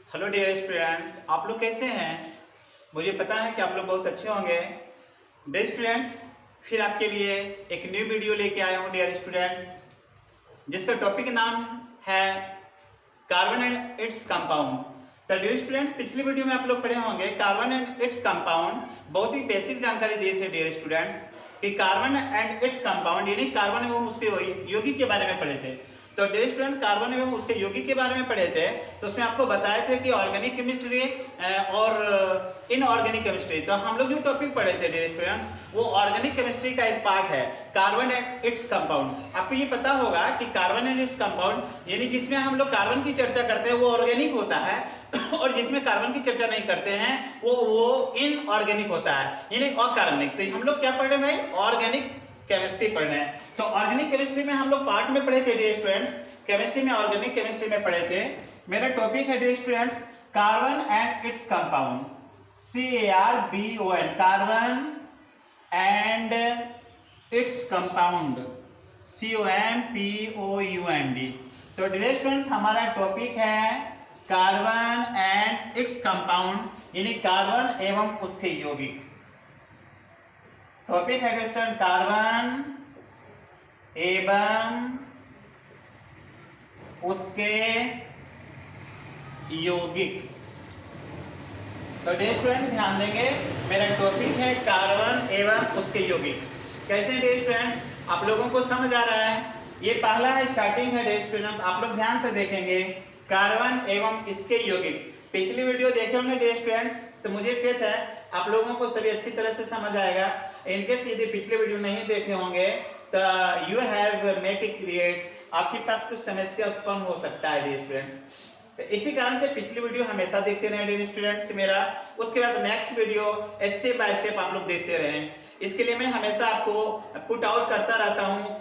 Hello dear students, आप लोग कैसे हैं। मुझे पता है कि आप लोग बहुत अच्छे होंगे। डियर स्टूडेंट्स, फिर आपके लिए एक न्यू वीडियो लेके आया हूँ डियर स्टूडेंट्स, जिसका टॉपिक नाम है कार्बन एंड इट्स कंपाउंड। तो डियर स्टूडेंट, पिछली वीडियो में आप लोग पढ़े होंगे कार्बन एंड इट्स कंपाउंड। बहुत ही बेसिक जानकारी दिए थे डियर स्टूडेंट्स कि कार्बन एंड इट्स कंपाउंड यानी कार्बन एवं उसके यौगिक के बारे में पढ़े थे। तो डियर स्टूडेंट, कार्बन एवं उसके यौगिक के बारे में पढ़े थे, तो उसमें आपको बताए थे कि ऑर्गेनिक केमिस्ट्री और इनऑर्गेनिक केमिस्ट्री। तो हम लोग जो टॉपिक पढ़े थे डियर स्टूडेंट्स, वो ऑर्गेनिक केमिस्ट्री का एक पार्ट है कार्बन एंड इट्स कंपाउंड। आपको ये पता होगा कि कार्बन एंड इट्स कंपाउंड यानी जिसमें हम लोग कार्बन की चर्चा करते हैं वो ऑर्गेनिक होता है और जिसमें कार्बन की चर्चा नहीं करते हैं वो इनऑर्गेनिक होता है यानी अकार्बनिक। तो हम लोग क्या पढ़ रहे हैं भाई? ऑर्गेनिक केमिस्ट्री पढ़ना है। तो ऑर्गेनिक केमिस्ट्री में हम लोग पार्ट में पढ़े थे डियर स्टूडेंट्स, केमिस्ट्री में ऑर्गेनिक केमिस्ट्री में पढ़े थे। मेरा टॉपिक है dear students carbon and its compound, CARBON, carbon and its compound, COMPOUND। तो डियर स्टूडेंट्स, हमारा टॉपिक है कार्बन एंड इट्स कंपाउंड यानी कार्बन एवं उसके यौगिक। टॉपिक है डियर स्टूडेंट कार्बन एवं उसके यौगिक। तो डियर स्टूडेंट ध्यान देंगे, मेरा टॉपिक है कार्बन एवं उसके यौगिक। कैसे डियर स्टूडेंट्स, आप लोगों को समझ आ रहा है? ये पहला है, स्टार्टिंग है डियर स्टूडेंट्स। आप लोग ध्यान से देखेंगे कार्बन एवं इसके यौगिक। पिछली वीडियो देखे होंगे डियर स्टूडेंट्स, तो मुझे फेथ है आप लोगों को सभी अच्छी तरह से समझ आएगा। इनकेस यदि पिछले वीडियो नहीं देखे होंगे तो you have make it create, आपके पास कुछ समस्या उत्पन्न हो सकता है डियर स्टूडेंट्स। तो इसी कारण से पिछली वीडियो हमेशा देखते रहे डियर स्टूडेंट्स मेरा, उसके बाद next video step by step आप लोग देखते रहें। इसके लिए मैं हमेशा आपको पुट आउट करता रहता हूँ,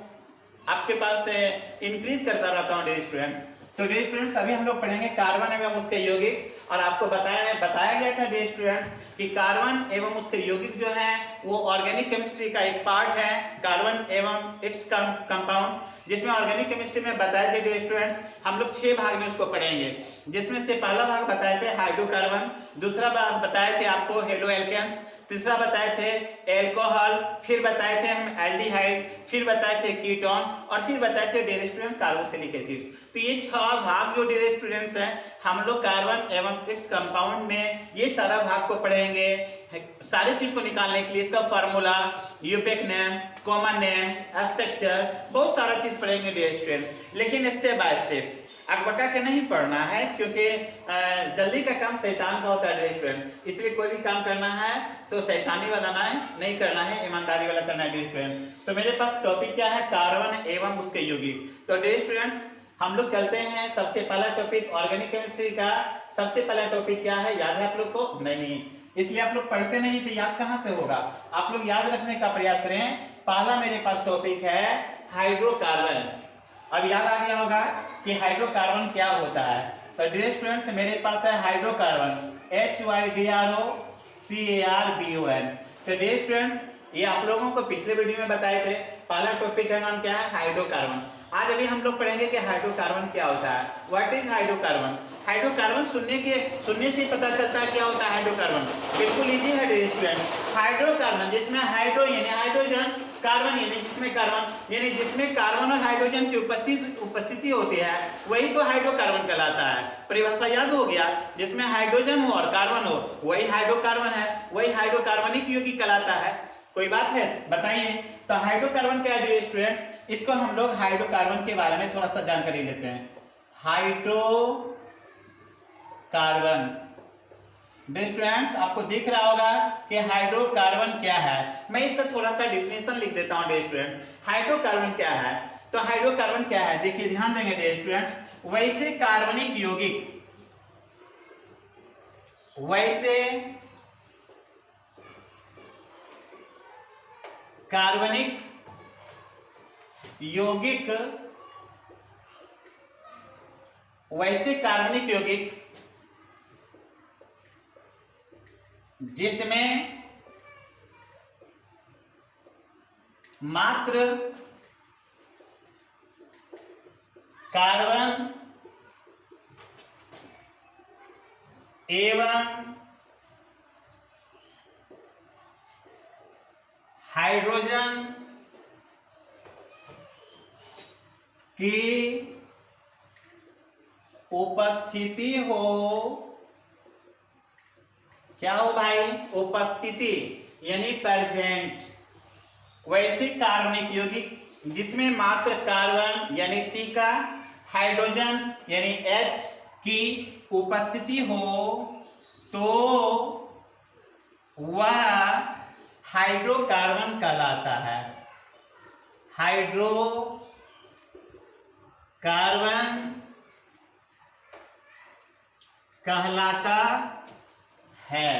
आपके पास से इंक्रीज करता रहता हूँ डियर स्टूडेंट्स। तो डियर स्टूडेंट्स, अभी हम लोग पढ़ेंगे कार्बन एवं उसके यौगिक। और आपको बताया गया था डियर स्टूडेंट्स कि कार्बन एवं उसके यौगिक जो है वो ऑर्गेनिक केमिस्ट्री का एक पार्ट है, कार्बन एवं इट्स कंपाउंड, जिसमें ऑर्गेनिक केमिस्ट्री में बताए थे डियर स्टूडेंट्स हम लोग 6 भाग में उसको पढ़ेंगे। जिसमें से पहला भाग बताए थे हाइड्रोकार्बन, दूसरा भाग बताए थे आपको हेलो एल्केन्स, तीसरा बताए थे एल्कोहल, फिर बताए थे हम एल्डिहाइड, फिर बताए थे कीटोन और फिर बताए थे डियर स्टूडेंट्स कार्बोक्सिलिक एसिड। तो ये 6 भाग जो डियर स्टूडेंट्स हैं हम लोग कार्बन एवं इट्स कंपाउंड में ये सारा भाग को पढ़ेंगे। सारी चीज को निकालने के लिए इसका formula, IUPAC name, common name, structure, बहुत सारा चीज पढ़ेंगे डियर स्टूडेंट्स, लेकिन स्टेप बाय स्टेप अकबका के नहीं पढ़ना है, क्योंकि जल्दी का काम शैतान का होता है डियर स्टूडेंट। इसलिए कोई भी काम करना है तो शैतानी वाला नहीं करना है, ईमानदारी वाला करना है डियर स्टूडेंट। तो मेरे पास टॉपिक क्या है? कार्बन एवं उसके यौगिक। तो डियर स्टूडेंट्स हम लोग चलते हैं। सबसे पहला टॉपिक ऑर्गेनिक केमिस्ट्री का सबसे पहला टॉपिक क्या है? याद है आप लोग को? नहीं, इसलिए आप लोग पढ़ते नहीं तो याद कहां से होगा? आप लोग याद रखने का प्रयास करें। पहला मेरे पास टॉपिक है हाइड्रोकार्बन। अब याद आ गया होगा कि हाइड्रोकार्बन क्या होता है। तो डियर स्टूडेंट्स मेरे पास है हाइड्रोकार्बन, HYDROCARBON। तो डियर स्टूडेंट्स ये आप लोगों को पिछले वीडियो में बताए थे। पहला टॉपिक का नाम क्या है? हाइड्रोकार्बन। आज अभी हम लोग पढ़ेंगे कि हाइड्रोकार्बन क्या होता है, व्हाट इज हाइड्रोकार्बन। हाइड्रोकार्बन सुनने से पता चलता है क्या होता है हाइड्रोकार्बन। बिल्कुल इजी है डियर स्टूडेंट। हाइड्रोकार्बन जिसमें हाइड्रो यानी हाइड्रोजन, कार्बन यानी जिसमें कार्बन यानी जिसमें कार्बन और हाइड्रोजन की उपस्थिति होती है वही तो हाइड्रोकार्बन कहलाता है। परिभाषा याद हो गया? जिसमें हाइड्रोजन हो और कार्बन हो वही हाइड्रोकार्बन है, वही हाइड्रोकार्बनिक यौगिक कहलाता है। कोई बात है? बताइए। तो हाइड्रोकार्बन क्या है डियर स्टूडेंट्स? इसको हम लोग हाइड्रोकार्बन के बारे में थोड़ा सा जानकारी लेते हैं। हाइड्रोकार्बन डियर स्टूडेंट्स आपको दिख रहा होगा कि हाइड्रोकार्बन क्या है। मैं इसका थोड़ा सा डिफिनेशन लिख देता हूं डियर स्टूडेंट। हाइड्रोकार्बन क्या है? तो हाइड्रोकार्बन क्या है, देखिए ध्यान देंगे डियर स्टूडेंट। वैसे कार्बनिक यौगिक, वैसे कार्बनिक यौगिक, वैसे कार्बनिक यौगिक जिसमें मात्र कार्बन एवं हाइड्रोजन की उपस्थिति हो, क्या हो भाई, उपस्थिति यानी प्रेजेंट, वैसे कार्बनिक यौगिक जिसमें मात्र कार्बन यानी C का, हाइड्रोजन यानी H की उपस्थिति हो तो वह हाइड्रोकार्बन कहलाता है। हाइड्रोकार्बन कहलाता है।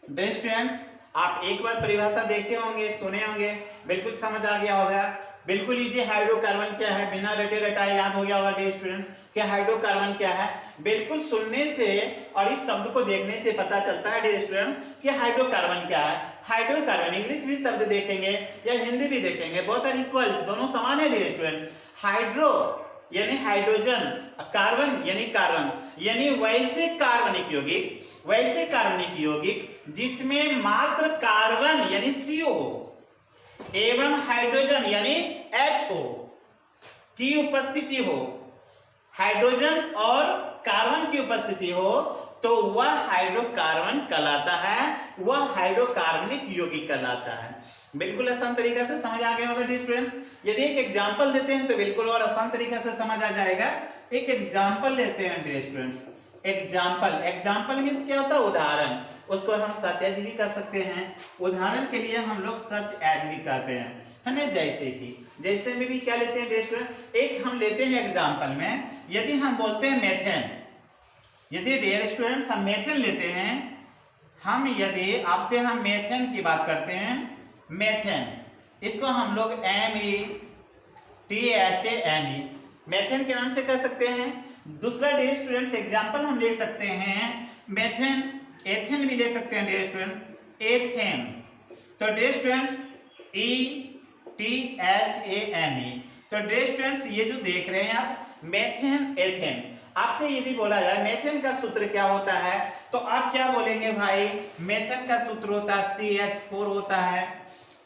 डियर स्टूडेंट्स, आप एक बार परिभाषा देखे होंगे, सुने होंगे, बिल्कुल समझ आ गया होगा। बिल्कुल लीजिए, हाइड्रोकार्बन क्या है, बिना रटे रटाए याद हो गया होगा डियर स्टूडेंट्स कि हाइड्रोकार्बन क्या है। बिल्कुल सुनने से और इस शब्द को देखने से पता चलता है डियर स्टूडेंट कि हाइड्रोकार्बन क्या है। हाइड्रोकार्बन इंग्लिश भी शब्द देखेंगे या हिंदी भी देखेंगे, बहुत आर इक्वल, दोनों समान है डियर स्टूडेंट। हाइड्रो यानी हाइड्रोजन, कार्बन यानी कार्बन, यानी वैसे कार्बनिक यौगिक, वैसे कार्बनिक यौगिक जिसमें मात्र कार्बन यानी CO हो एवं हाइड्रोजन यानी H हो की उपस्थिति हो, हाइड्रोजन और कार्बन की उपस्थिति हो तो वह हाइड्रोकार्बन कहलाता है, वह हाइड्रोकार्बनिक यौगिक कहलाता है। बिल्कुल आसान तरीका से समझ आ गया होगा डियर स्टूडेंट्स। यदि एक एग्जांपल देते हैं तो बिल्कुल और आसान तरीका से समझ आ जाएगा। एक एग्जांपल लेते हैं dear students, example, example means क्या होता है, उदाहरण। उसको हम सच एज भी कर सकते हैं, उदाहरण के लिए हम लोग सच एज भी कहते हैं, है ना। जैसे कि, जैसे में भी क्या लेते हैं डियर स्टूडेंट, एक हम लेते हैं एग्जांपल में, यदि हम बोलते हैं मेथेन, यदि डियर स्टूडेंट्स हम मेथेन लेते हैं, हम यदि आपसे हम मेथेन की बात करते हैं, मेथेन, इसको हम लोग METHANE मेथेन के नाम से कह सकते हैं। दूसरा डियर स्टूडेंट्स एग्जांपल हम ले सकते हैं मेथेन, एथेन भी ले सकते हैं डियर स्टूडेंट, एथेन। तो डियर स्टूडेंट्स ETHANE, तो डियर स्टूडेंट्स ये जो देख रहे हैं आप मेथेन, एथेन, आपसे यदि बोला जाए मेथेन का सूत्र क्या होता है तो आप क्या बोलेंगे भाई, मेथेन का सूत्र होता है CH4 होता है।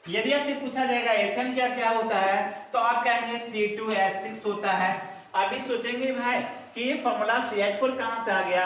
यदि आपसे पूछा जाएगा एथेन क्या क्या होता है तो आप कहेंगे C2H6 होता है। आप भी सोचेंगे भाई कि ये फॉर्मूला CH4 कहां से आ गया,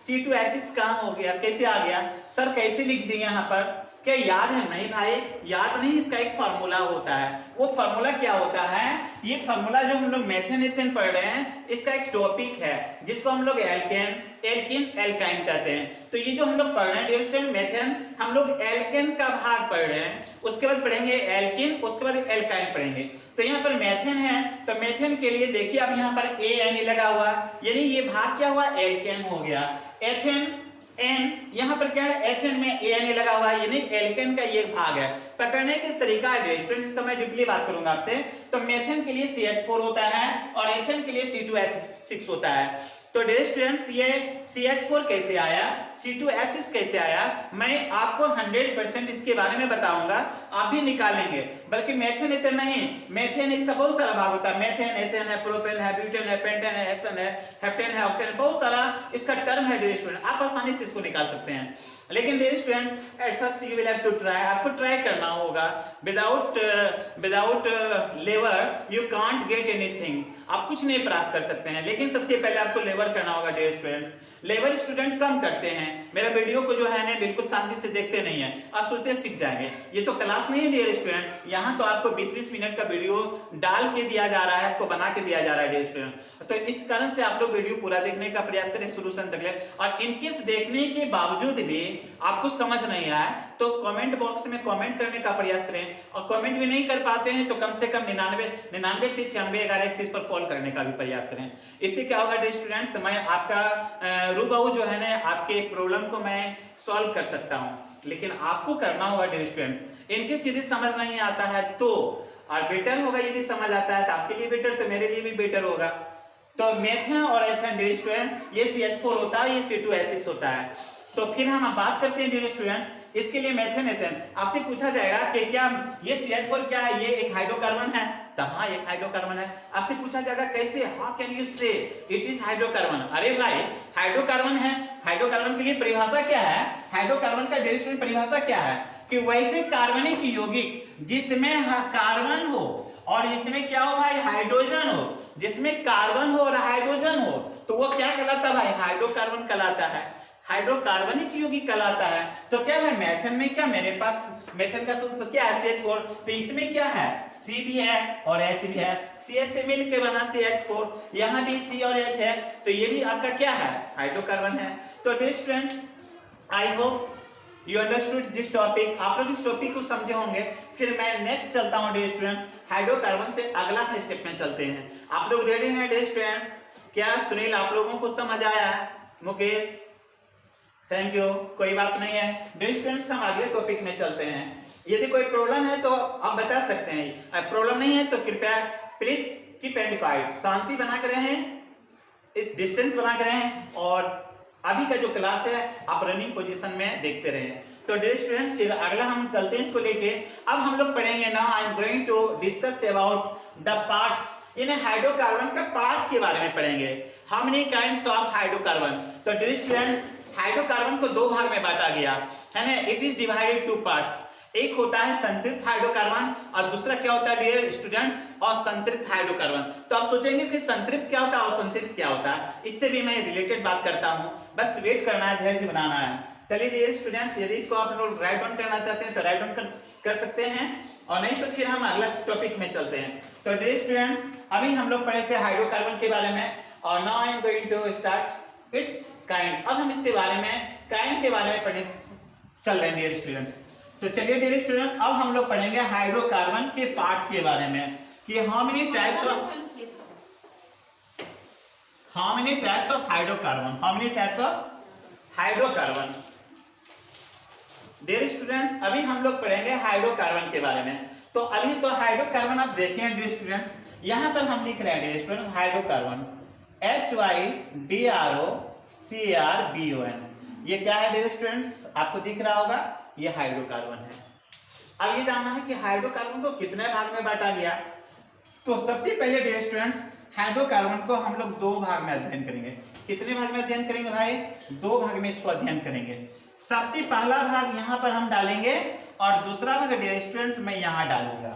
C2H6 कहां हो गया, कैसे आ गया, सर कैसे लिख दिए यहाँ पर, क्या याद है? नहीं भाई, याद नहीं, इसका एक फार्मूला होता है। वो फार्मूला क्या होता है, ये फार्मूला जो हम लोग मेथेन एथेन पढ़ रहे हैं इसका एक टॉपिक है जिसको हम लोग एल्केन, एल्किन, एल्काइन कहते हैं। तो ये जो हम लोग पढ़ रहे हैं डियर स्टूडेंट मेथेन, हम लोग एल्केन का भाग पढ़ रहे हैं, उसके बाद पढ़ेंगे एल्किन, उसके बाद एल्काइन पढ़ेंगे। तो यहाँ पर मेथेन है तो मेथेन के लिए देखिए अब यहाँ पर ANE लगा हुआ, यानी ये भाग क्या हुआ, एल्केन हो गया। एथेन एन, यहाँ पर क्या है, एथेन में ANE लगा हुआ है, यानी एल्केन का ये भाग है। पकड़ने का तरीका है स्टूडेंट, इसका मैं डीपली बात करूंगा आपसे। तो मेथेन के लिए CH4 होता है और एथेन के लिए C2H6 होता है। तो डियर स्टूडेंट्स ये CH4 कैसे आया, C2H6 कैसे आया, मैं आपको 100% इसके बारे में बताऊंगा, आप भी निकालेंगे। बल्कि मेथेन एथेन नहीं, मेथेन इसका बहुत सारा भाग होता है, मेथेन, एथेन है, प्रोपेन है, ब्यूटेन है, पेंटेन है, हेक्सेन है, हेप्टेन है, ऑक्टेन, बहुत सारा इसका टर्म है डियर स्टूडेंट, आप आसानी से इसको निकाल सकते हैं। लेकिन dear students at first you will have to try, आपको ट्राई करना होगा। विदाउट लेवर यू कांट गेट एनीथिंग, आप कुछ नहीं प्राप्त कर सकते हैं। लेकिन सबसे पहले आपको लेवर करना होगा डियर स्टूडेंट। लेवल स्टूडेंट कम करते हैं, मेरा वीडियो को जो है ना बिल्कुल शांति से देखते नहीं है और सोचते सीख जाएंगे। ये तो क्लास नहीं है डियर स्टूडेंट, यहाँ तो आपको 20-20 मिनट का वीडियो डाल के दिया जा रहा है, आपको बना के दिया जा रहा है डियर स्टूडेंट। तो इस कारण से आप लोग वीडियो पूरा देखने का प्रयास करें शुरू से अंत तक। और इनकेस देखने के बावजूद भी आपको समझ नहीं आया तो कमेंट बॉक्स में कमेंट करने का प्रयास करें, और कमेंट भी नहीं कर पाते हैं तो कम से कम 99 30 96 11 31 पर कॉल करने का भी प्रयास करें। इससे क्या होगा डियर स्टूडेंट्स, मैं आपका रूबहू जो है ना आपके प्रॉब्लम को मैं सॉल्व कर सकता हूं, लेकिन आपको करना होगा डियर स्टूडेंट। इनकेस यदि समझ नहीं आता है तो, और बेटर होगा यदि समझ आता है तो आपके लिए बेटर, तो मेरे लिए भी बेटर होगा। तो मेथेन और एथेन डियर स्टूडेंट ये CH4 होता है, ये C2H6 होता है। तो फिर हम बात करते हैं डियर स्टूडेंट्स, इसके लिए मेथेन एथेन आपसे पूछा जाएगा कि क्या ये CH4 क्या है, ये एक हाइड्रोकार्बन है, तो हाँ एक हाइड्रोकार्बन है। आपसे पूछा जाएगा कैसे, हाउ कैन यू से इट इज हाइड्रोकार्बन। अरे भाई हाइड्रोकार्बन है, हाइड्रोकार्बन के लिए परिभाषा क्या है? हाइड्रोकार्बन का डियर स्टूडेंट परिभाषा क्या है कि वैसे कार्बनिक यौगिक जिसमें कार्बन हो और इसमें क्या हो भाई, हाइड्रोजन हो, जिसमें कार्बन हो और हाइड्रोजन हो, तो वो क्या कहलाता है भाई, हाइड्रोकार्बन कहलाता है, हाइड्रोकार्बनिक यौगिक कहलाता है। तो क्या है मेथन में, क्या मेरे पास मेथन का सूत्र तो क्या है CH4, तो इसमें क्या है C भी है और H भी है, CH से मिल के बना CH4, यहाँ भी C और H है, तो ये भी आपका क्या है, हाइड्रोकार्बन है। तो dear students, I hope you understood this topic, आप लोग इस टॉपिक को समझे होंगे। फिर मैं नेक्स्ट चलता हूँ डियर स्टूडेंट्स, हाइड्रोकार्बन से अगला स्टेप में चलते हैं। आप लोग रेडी हैं डियर स्टूडेंट्स? क्या सुनील आप लोगों को समझ आया? मुकेश थैंक यू, कोई बात नहीं है। डियर स्टूडेंट्स, हम अगले टॉपिक में चलते हैं। यदि कोई प्रॉब्लम है तो आप बता सकते हैं, अगर प्रॉब्लम नहीं है तो कृपया प्लीज कीप एंड क्वाइट, शांति बना कर रहें, इस डिस्टेंस बना कर रहें, और अभी का जो क्लास है आप रनिंग पोजीशन में देखते रहें। तो डियर स्टूडेंट्स, फिर अगला हम चलते हैं इसको लेके। अब हम लोग पढ़ेंगे ना, I am going to discuss about the parts in hydrocarbon का पार्ट्स के बारे में पढ़ेंगे। How many kinds of hydrocarbon? तो डियर स्टूडेंट्स, हाइड्रोकार्बन को दो भाग में बांटा गया है ना, it is divided two parts. एक होता है संतृप्त हाइड्रोकार्बन और दूसरा क्या होता है डियर स्टूडेंट्स, असंतृप्त हाइड्रोकार्बन। तो आप सोचेंगे कि संतृप्त क्या होता है और असंतृप्त क्या होता है, इससे भी मैं रिलेटेड बात करता हूं, बस वेट करना है, धैर्य बनाना है। चलिए डियर स्टूडेंट्स, यदि इसको आप लोग राइट डाउन करना चाहते हैं तो राइट डाउन कर सकते हैं, और नहीं तो फिर हम अगला टॉपिक में चलते हैं। तो डियर स्टूडेंट्स, अभी हम लोग पढ़े थे हाइड्रोकार्बन के बारे में, और now I am going to start its kind. अब हम इसके बारे में काइंड के बारे में पढ़ने चल रहे हैं डियर स्टूडेंट्स। तो चलिए डियर स्टूडेंट, अब हम लोग पढ़ेंगे हाइड्रोकार्बन के पार्ट्स के बारे में कि how many types of hydrocarbon, how many types of hydrocarbon. Dear students, अभी हम लोग पढ़ेंगे हाइड्रोकार्बन के बारे में। तो अभी तो हाइड्रोकार्बन आप देखें डियर स्टूडेंट्स, यहां पर हम लिख रहे हैं डियर स्टूडेंट हाइड्रोकार्बन HYDROCRBON, ये क्या है डियर स्टूडेंट्स, आपको दिख रहा होगा, ये हाइड्रोकार्बन है। अब ये जानना है कि हाइड्रोकार्बन को कितने भाग में बांटा गया। तो सबसे पहले डियर स्टूडेंट्स, हाइड्रोकार्बन को हम लोग दो भाग में अध्ययन करेंगे। कितने भाग में अध्ययन करेंगे भाई? दो भाग में इसको अध्ययन करेंगे। सबसे पहला भाग यहाँ पर हम डालेंगे और दूसरा भाग डियर स्टूडेंट्स मैं यहाँ डालूंगा।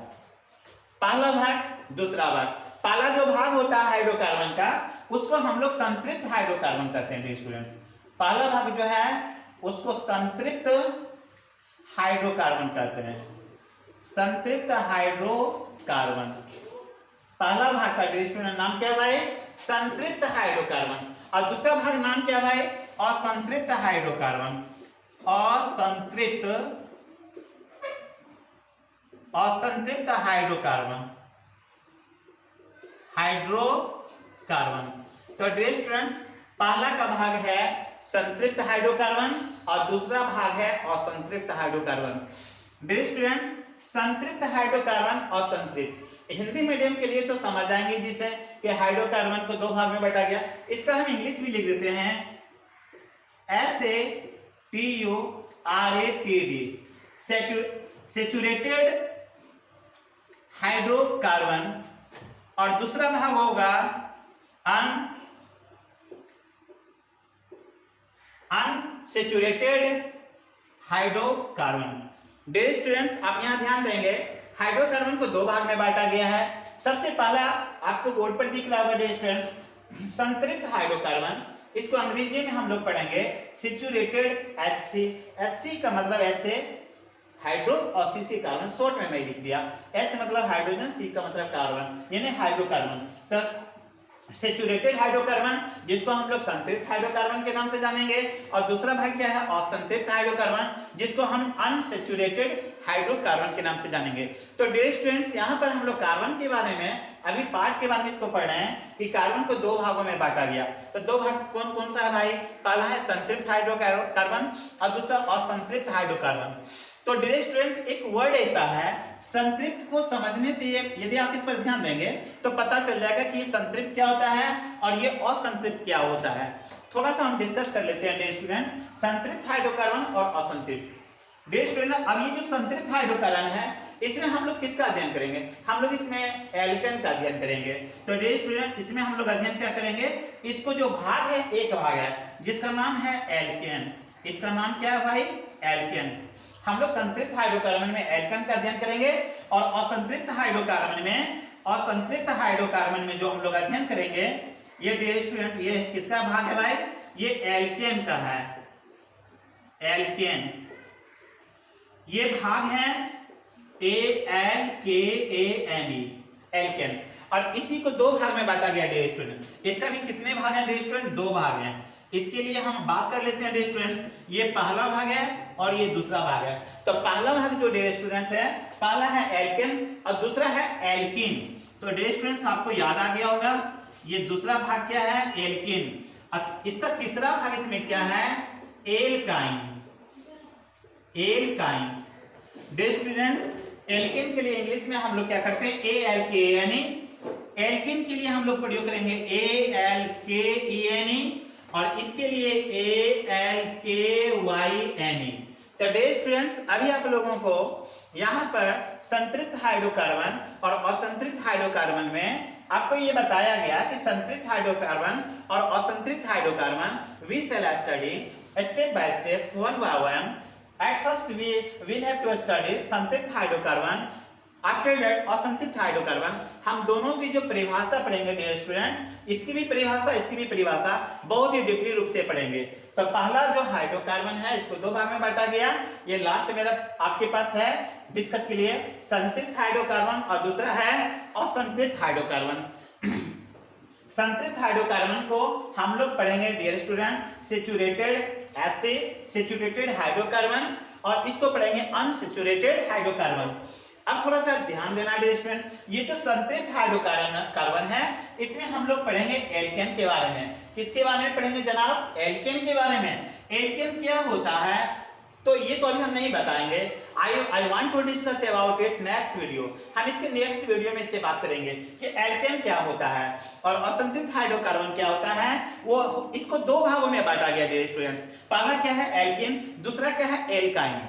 पहला भाग, दूसरा भाग। पहला जो भाग होता है हाइड्रोकार्बन का, उसको हम लोग संतृप्त हाइड्रोकार्बन कहते हैं डियर स्टूडेंट। पहला भाग जो है उसको संतृप्त हाइड्रोकार्बन कहते हैं, संतृप्त हाइड्रोकार्बन। पहला भाग का डियर स्टूडेंट नाम क्या भाई? संतृप्त हाइड्रोकार्बन। और दूसरा भाग नाम क्या भाई? असंतृप्त हाइड्रोकार्बन। असंतृप्त हाइड्रोकार्बन, हाइड्रोकार्बन। तो डियर स्टूडेंट्स, पहला का भाग है संतृप्त हाइड्रोकार्बन और दूसरा भाग है असंतृप्त हाइड्रोकार्बन। डियर स्टूडेंट्स, संतृप्त हाइड्रोकार्बन, असंतृप्त, हिंदी मीडियम के लिए तो समझ आएंगे जिसे कि हाइड्रोकार्बन को दो भाग में बांटा गया। इसका हम इंग्लिश भी लिख देते हैं SATURATD, सैचुरेटेड हाइड्रोकार्बन, और दूसरा भाग होगा अनसैचुरेटेड हाइड्रोकार्बन। डियर स्टूडेंट्स, आप यहां ध्यान देंगे, हाइड्रोकार्बन को दो भाग में बांटा गया है। सबसे पहला आपको बोर्ड पर दिख रहा होगा डियर स्टूडेंट्स, संतृप्त हाइड्रोकार्बन, इसको अंग्रेजी में हम लोग पढ़ेंगे सैचुरेटेड HC। HC का मतलब ऐसे हाइड्रो और CC कार्बन, शॉर्ट में मैं लिख दिया। H मतलब हाइड्रोजन, C का मतलब कार्बन, यानी हाइड्रोकार्बन। तो सैचुरेटेड हाइड्रोकार्बन, जिसको हम लोग संतृप्त हाइड्रोकार्बन के नाम से जानेंगे, और दूसरा भाग क्या है? असंतृप्त हाइड्रोकार्बन, जिसको हम अनसैचुरेटेड हाइड्रोकार्बन के नाम से जानेंगे। तो डियर स्टूडेंट्स, यहाँ पर हम लोग कार्बन के बारे में अभी पार्ट के बारे में इसको पढ़ रहे हैं कि कार्बन को दो भागों में बांटा गया। तो दो भाग कौन कौन सा है भाई? पहला है संतृप्त हाइड्रोकार्बन और दूसरा असंतृप्त हाइड्रोकार्बन। तो डियर स्टूडेंट्स, एक वर्ड ऐसा है, संतृप्त को समझने से यदि आप इस पर ध्यान देंगे तो पता चल जाएगा कि संतृप्त क्या होता है और ये असंतृप्त क्या होता है। थोड़ा सा हम डिस्कस कर लेते हैं डियर स्टूडेंट, संतृप्त हाइड्रोकार्बन और असंतृप्त। डियर स्टूडेंट, अब ये जो संतृप्त हाइड्रोकार्बन है इसमें हम लोग किसका अध्ययन करेंगे? हम लोग इसमें एल्केन का अध्ययन करेंगे। तो डियर स्टूडेंट, इसमें हम लोग अध्ययन क्या करेंगे? इसको जो भाग है, एक भाग है जिसका नाम है एल्केन। इसका नाम क्या है भाई? एल्केन। हम लोग संतृप्त हाइड्रोकार्बन में एल्केन का अध्ययन करेंगे और असंतृप्त हाइड्रोकार्बन में जो हम लोग अध्ययन करेंगे, ये डियर स्टूडेंट ये किसका भाग है भाई? ये एल्केन का है। एल्केन ये भाग है ALKANE, एल्केन। और इसी को दो भाग में बांटा गया डियर स्टूडेंट। इसका भी कितने भाग हैं डियर स्टूडेंट? दो भाग हैं। इसके लिए हम बात कर लेते हैं डियर स्टूडेंट्स, ये पहला भाग है और ये दूसरा भाग है। तो पहला भाग जो डियर स्टूडेंट्स है, पहला है एल्केन और दूसरा है एल्कीन। तो डियर स्टूडेंट्स आपको याद आ गया होगा, ये दूसरा भाग क्या है? एल्कीन। इसका तीसरा भाग इसमें क्या है? Alkyne. Alkyne. Dear students, alkane के लिए इंग्लिश में हम लोग क्या करते हैं? ALKANE। एल्केन के लिए हम लोग प्रयोग करेंगे ALKENE और इसके लिए ALKYNE। तो डियर स्टूडेंट्स, अभी आप लोगों को यहाँ पर संतृप्त हाइड्रोकार्बन और असंतृप्त हाइड्रोकार्बन में आपको ये बताया गया कि संतृप्त हाइड्रोकार्बन और असंतृप्त hydrocarbon we shall study step by step, one by one. At first we will have to study संतृप्त हाइड्रोकार्बन, आफ्टर दैट असंतृप्त हाइड्रोकार्बन। हम दोनों की जो परिभाषा पढ़ेंगे डियर स्टूडेंट, इसकी भी परिभाषा इसकी भी परिभाषा बहुत ही डीपली रूप से पढ़ेंगे। तो पहला जो हाइड्रोकार्बन है इसको दो भाग में बांटा गया। ये लास्ट मेरा आपके पास है डिस्कस के लिए, संतृप्त हाइड्रोकार्बन और दूसरा है असंतृप्त हाइड्रोकार्बन। संतृप्त हाइड्रोकार्बन को हम लोग पढ़ेंगे dear student saturated acid, saturated hydrocarbon, और इसको पढ़ेंगे अनसैचुरेटेड हाइड्रोकार्बन। अब थोड़ा सा ध्यान देना डियर स्टूडेंट, ये जो संतृप्त हाइड्रोकार्बन है इसमें हम लोग पढ़ेंगे एल्केन के बारे में। किसके बारे में पढ़ेंगे जनाब? एल्केन के बारे में। एल्केन क्या होता है तो ये तो अभी हम नहीं बताएंगे। I want to discuss about it next video. हम इसके नेक्स्ट वीडियो में इससे बात करेंगे कि एल्केन क्या होता है और असंतृप्त हाइड्रोकार्बन क्या होता है। वो इसको दो भागों में बांटा गया डियर स्टूडेंट्स। पहला क्या है? एल्केन, दूसरा क्या है? एल्काइन।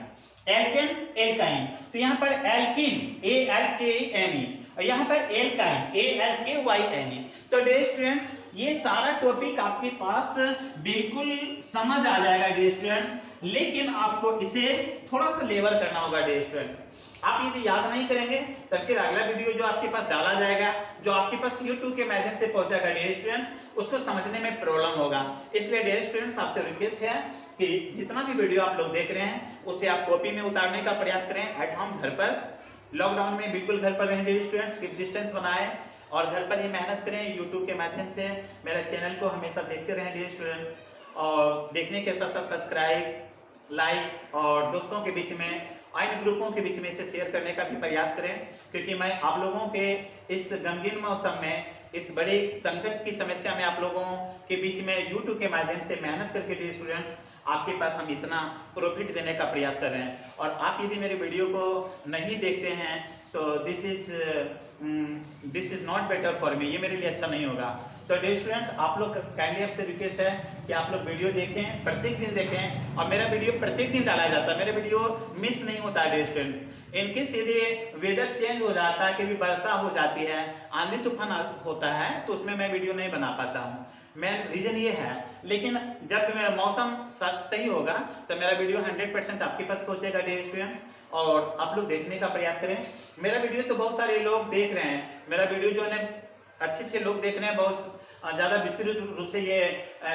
Alkane, alkyne. तो यहाँ पर एल्कीन ALKANE और यहाँ पर एल्काइन ALKYNE। तो डियर स्टूडेंट्स, ये सारा टॉपिक आपके पास बिल्कुल समझ आ जाएगा डियर स्टूडेंट्स, लेकिन आपको इसे थोड़ा सा लेवल करना होगा डियर स्टूडेंट्स। आप यदि याद नहीं करेंगे तो फिर अगला वीडियो जो आपके पास डाला जाएगा, जो आपके पास YouTube के माध्यम से पहुंचेगा डियर स्टूडेंट्स, उसको समझने में प्रॉब्लम होगा। इसलिए डियर स्टूडेंट्स आपसे रिक्वेस्ट है कि जितना भी वीडियो आप लोग देख रहे हैं उसे आप कॉपी में उतारने का प्रयास करें। एट होम, घर पर, लॉकडाउन में बिल्कुल घर पर रहें डियर स्टूडेंट्स, कीप डिस्टेंस बनाएं और घर पर ही मेहनत करें। यूट्यूब के माध्यम से मेरा चैनल को हमेशा देखते रहें डियर स्टूडेंट्स, और देखने के साथ साथ सब्सक्राइब, लाइक और दोस्तों के बीच में, अन्य ग्रुपों के बीच में इसे शेयर करने का भी प्रयास करें, क्योंकि मैं आप लोगों के इस गमगीन मौसम में, इस बड़े संकट की समस्या में आप लोगों के बीच में यूट्यूब के माध्यम से मेहनत करके डियर स्टूडेंट्स आपके पास हम इतना प्रॉफिट देने का प्रयास कर रहे हैं। और आप यदि मेरे वीडियो को नहीं देखते हैं तो this is not better for me, ये मेरे लिए अच्छा नहीं होगा। तो डियर स्टूडेंट्स, आप लोग काइंडली आपसे रिक्वेस्ट है कि आप लोग वीडियो देखें, प्रत्येक दिन देखें, और मेरा वीडियो प्रत्येक दिन डाला जाता है, मेरा वीडियो मिस नहीं होता है डियर स्टूडेंट। इनके सीधे वेदर चेंज हो जाता है, कभी वर्षा हो जाती है, आंधी तूफान होता है, तो उसमें मैं वीडियो नहीं बना पाता हूँ। मेन रीजन ये है, लेकिन जब मेरा मौसम सही होगा तो मेरा वीडियो 100% आपके पास पहुंचेगा डियर स्टूडेंट्स, और आप लोग देखने का प्रयास करें। मेरा वीडियो तो बहुत सारे लोग देख रहे हैं, मेरा वीडियो जो है अच्छे लोग देख रहे हैं, बहुत ज़्यादा विस्तृत रूप से ये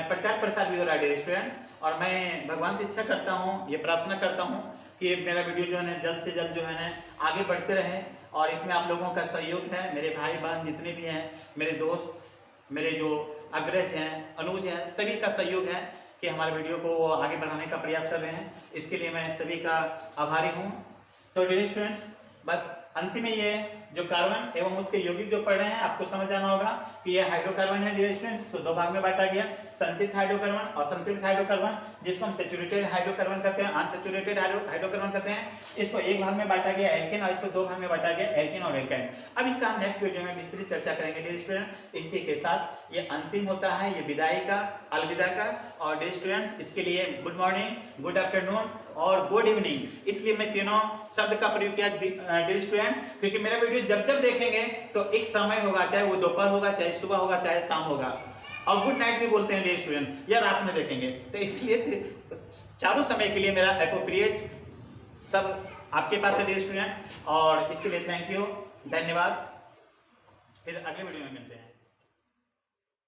प्रचार प्रसार भी हो रहा है डियर स्टूडेंट्स। और मैं भगवान से इच्छा करता हूँ, ये प्रार्थना करता हूँ कि मेरा वीडियो जो है ना जल्द से जल्द जो है ना आगे बढ़ते रहे, और इसमें आप लोगों का सहयोग है। मेरे भाई बहन जितने भी हैं, मेरे दोस्त, मेरे जो अग्रज हैं, अनुज हैं, सभी का सहयोग है कि हमारे वीडियो को आगे बढ़ाने का प्रयास कर रहे हैं। इसके लिए मैं सभी का आभारी हूँ। तो डियर स्टूडेंट्स, बस अंतिम में ये जो कार्बन एवं उसके यौगिक जो पढ़ रहे हैं, आपको समझ आना होगा कि ये हाइड्रोकार्बन है डियर स्टूडेंट्स। इसको दो भाग में बांटा गया, संतृप्त हाइड्रोकार्बन और असंतृप्त हाइड्रोकार्बन, जिसको हम सैचुरेटेड हाइड्रोकार्बन कहते हैं, अनसैचुरेटेड हाइड्रोकार्बन कहते हैं। इसको एक भाग में बांटा गया एल्केन, और इसको दो भाग में बांटा गया एल्केन और एल्काइन। अब इसका हम नेक्स्ट वीडियो में विस्तृत चर्चा करेंगे डियर स्टूडेंट। इसी के साथ ये अंतिम होता है, ये विदाई का, अलविदा का। और डियर स्टूडेंट्स, इसके लिए गुड मॉर्निंग, गुड आफ्टरनून और गुड इवनिंग, इसलिए मैं तीनों शब्द का प्रयोग किया डियर स्टूडेंट्स, क्योंकि मेरा वीडियो जब जब देखेंगे तो एक समय होगा, चाहे वो दोपहर होगा, चाहे सुबह होगा, चाहे शाम होगा, और गुड नाइट भी बोलते हैं डियर स्टूडेंट, या रात में देखेंगे, तो इसलिए चारों समय के लिए मेरा एप्रोप्रिएट सब आपके पास है डियर स्टूडेंट्स, और इसके लिए थैंक यू, धन्यवाद। फिर अगले वीडियो में मिलते हैं।